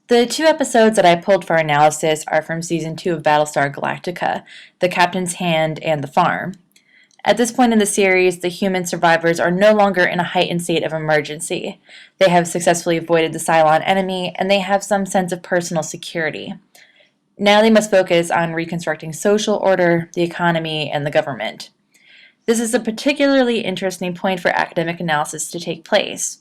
The two episodes that I pulled for analysis are from Season 2 of Battlestar Galactica, The Captain's Hand and The Farm. At this point in the series, the human survivors are no longer in a heightened state of emergency. They have successfully avoided the Cylon enemy, and they have some sense of personal security. Now they must focus on reconstructing social order, the economy, and the government. This is a particularly interesting point for academic analysis to take place.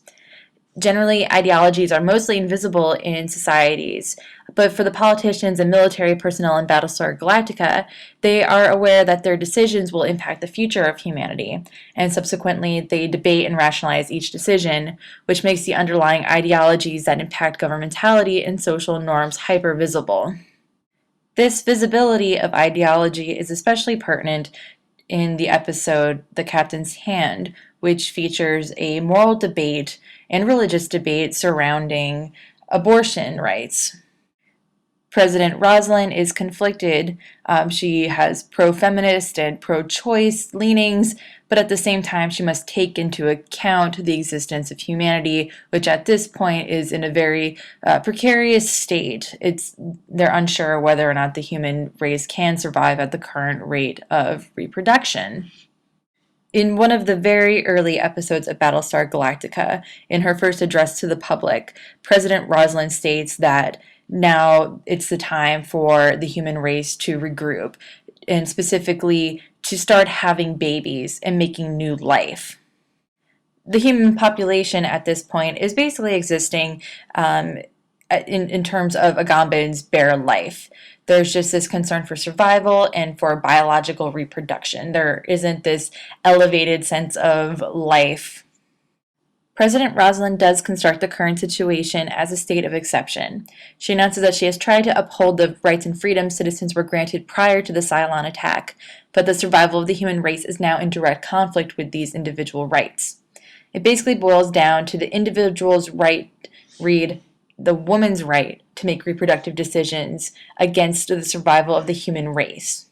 Generally, ideologies are mostly invisible in societies, but for the politicians and military personnel in Battlestar Galactica, they are aware that their decisions will impact the future of humanity, and subsequently they debate and rationalize each decision, which makes the underlying ideologies that impact governmentality and social norms hyper-visible. This visibility of ideology is especially pertinent in the episode The Captain's Hand, which features a moral debate and religious debate surrounding abortion rights. President Rosalind is conflicted. She has pro-feminist and pro-choice leanings, but at the same time she must take into account the existence of humanity, which at this point is in a very precarious state. They're unsure whether or not the human race can survive at the current rate of reproduction. In one of the very early episodes of Battlestar Galactica, in her first address to the public, President Rosalind states that now it's the time for the human race to regroup, and specifically to start having babies and making new life. The human population at this point is basically existing in terms of Agamben's bare life. There's just this concern for survival and for biological reproduction. There isn't this elevated sense of life. President Rosalind does construct the current situation as a state of exception. She announces that she has tried to uphold the rights and freedoms citizens were granted prior to the Cylon attack, but the survival of the human race is now in direct conflict with these individual rights. It basically boils down to the individual's right, the woman's right to make reproductive decisions against the survival of the human race.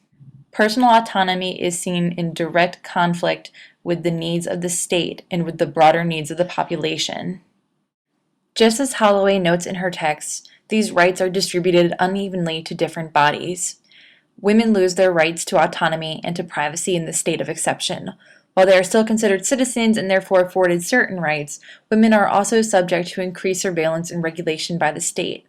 Personal autonomy is seen in direct conflict with the needs of the state and with the broader needs of the population. Just as Holloway notes in her text, these rights are distributed unevenly to different bodies. Women lose their rights to autonomy and to privacy in the state of exception. While they are still considered citizens and therefore afforded certain rights, women are also subject to increased surveillance and regulation by the state.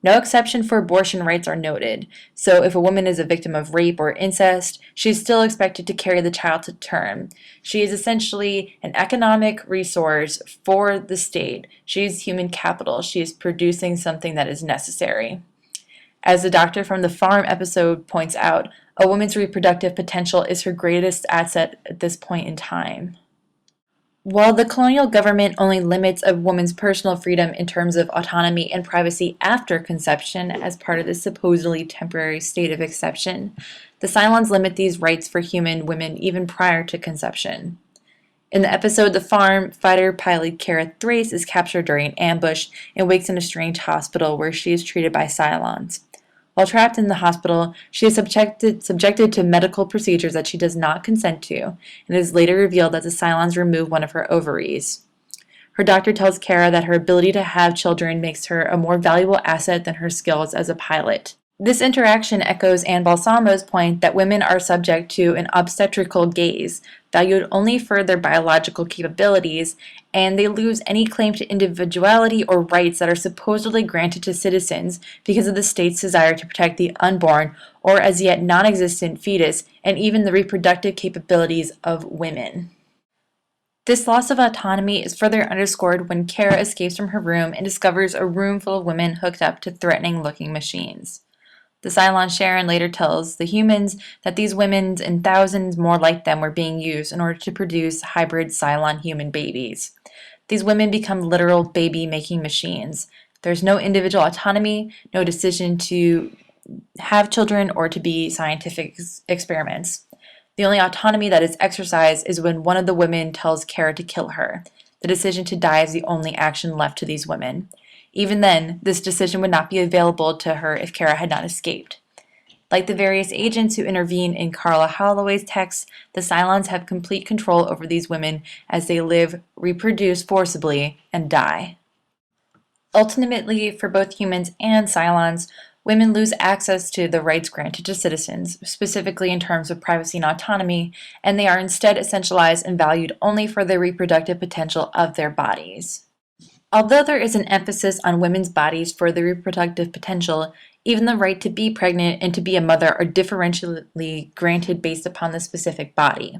No exception for abortion rights are noted, so if a woman is a victim of rape or incest, she is still expected to carry the child to term. She is essentially an economic resource for the state. She is human capital. She is producing something that is necessary. As the doctor from the farm episode points out, a woman's reproductive potential is her greatest asset at this point in time. While the colonial government only limits a woman's personal freedom in terms of autonomy and privacy after conception as part of this supposedly temporary state of exception, the Cylons limit these rights for human women even prior to conception. In the episode The Farm, fighter pilot Kara Thrace is captured during an ambush and wakes in a strange hospital where she is treated by Cylons. While trapped in the hospital, she is subjected to medical procedures that she does not consent to, and it is later revealed that the Cylons remove one of her ovaries. Her doctor tells Kara that her ability to have children makes her a more valuable asset than her skills as a pilot. This interaction echoes Anne Balsamo's point that women are subject to an obstetrical gaze, valued only for their biological capabilities, and they lose any claim to individuality or rights that are supposedly granted to citizens because of the state's desire to protect the unborn or as yet non-existent fetus and even the reproductive capabilities of women. This loss of autonomy is further underscored when Kara escapes from her room and discovers a room full of women hooked up to threatening-looking machines. The Cylon Sharon later tells the humans that these women and thousands more like them were being used in order to produce hybrid Cylon human babies. These women become literal baby-making machines. There's no individual autonomy, no decision to have children or to be scientific experiments. The only autonomy that is exercised is when one of the women tells Kara to kill her. The decision to die is the only action left to these women. Even then, this decision would not be available to her if Kara had not escaped. Like the various agents who intervene in Carla Holloway's text, the Cylons have complete control over these women as they live, reproduce forcibly, and die. Ultimately, for both humans and Cylons, women lose access to the rights granted to citizens, specifically in terms of privacy and autonomy, and they are instead essentialized and valued only for the reproductive potential of their bodies. Although there is an emphasis on women's bodies for their reproductive potential, even the right to be pregnant and to be a mother are differentially granted based upon the specific body.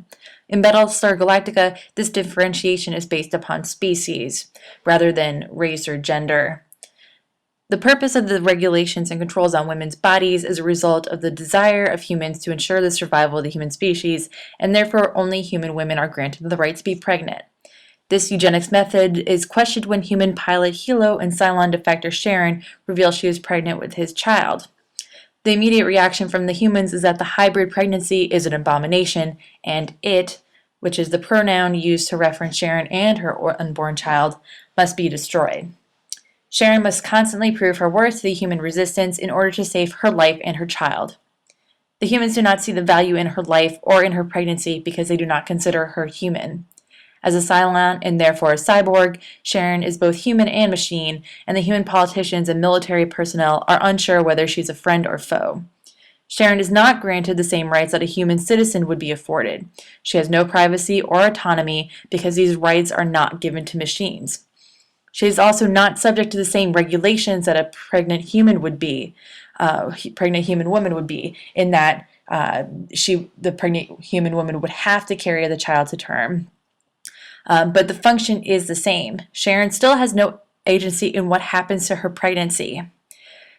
In Battlestar Galactica, this differentiation is based upon species rather than race or gender. The purpose of the regulations and controls on women's bodies is a result of the desire of humans to ensure the survival of the human species, and therefore only human women are granted the right to be pregnant. This eugenics method is questioned when human pilot Hilo and Cylon defector Sharon reveal she is pregnant with his child. The immediate reaction from the humans is that the hybrid pregnancy is an abomination, and it, which is the pronoun used to reference Sharon and her unborn child, must be destroyed. Sharon must constantly prove her worth to the human resistance in order to save her life and her child. The humans do not see the value in her life or in her pregnancy because they do not consider her human. As a Cylon and therefore a cyborg, Sharon is both human and machine, and the human politicians and military personnel are unsure whether she's a friend or foe. Sharon is not granted the same rights that a human citizen would be afforded. She has no privacy or autonomy because these rights are not given to machines. She is also not subject to the same regulations that a pregnant human would be, pregnant human woman would be, in that the pregnant human woman would have to carry the child to term. But the function is the same. Sharon still has no agency in what happens to her pregnancy.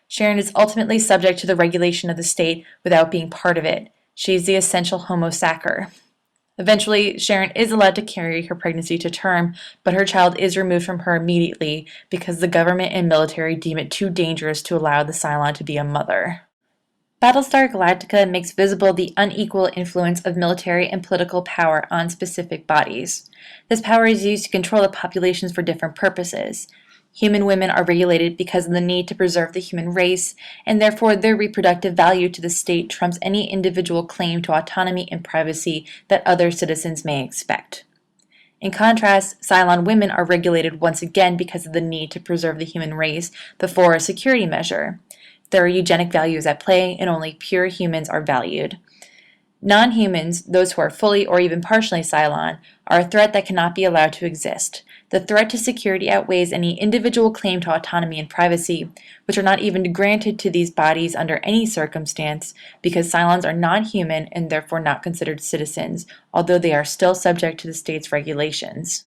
Sharon is ultimately subject to the regulation of the state without being part of it. She is the essential homo sacer. Eventually, Sharon is allowed to carry her pregnancy to term, but her child is removed from her immediately because the government and military deem it too dangerous to allow the Cylon to be a mother. Battlestar Galactica makes visible the unequal influence of military and political power on specific bodies. This power is used to control the populations for different purposes. Human women are regulated because of the need to preserve the human race, and therefore their reproductive value to the state trumps any individual claim to autonomy and privacy that other citizens may expect. In contrast, Cylon women are regulated once again because of the need to preserve the human race before a security measure. There are eugenic values at play, and only pure humans are valued. Non-humans, those who are fully or even partially Cylon, are a threat that cannot be allowed to exist. The threat to security outweighs any individual claim to autonomy and privacy, which are not even granted to these bodies under any circumstance, because Cylons are non-human and therefore not considered citizens, although they are still subject to the state's regulations.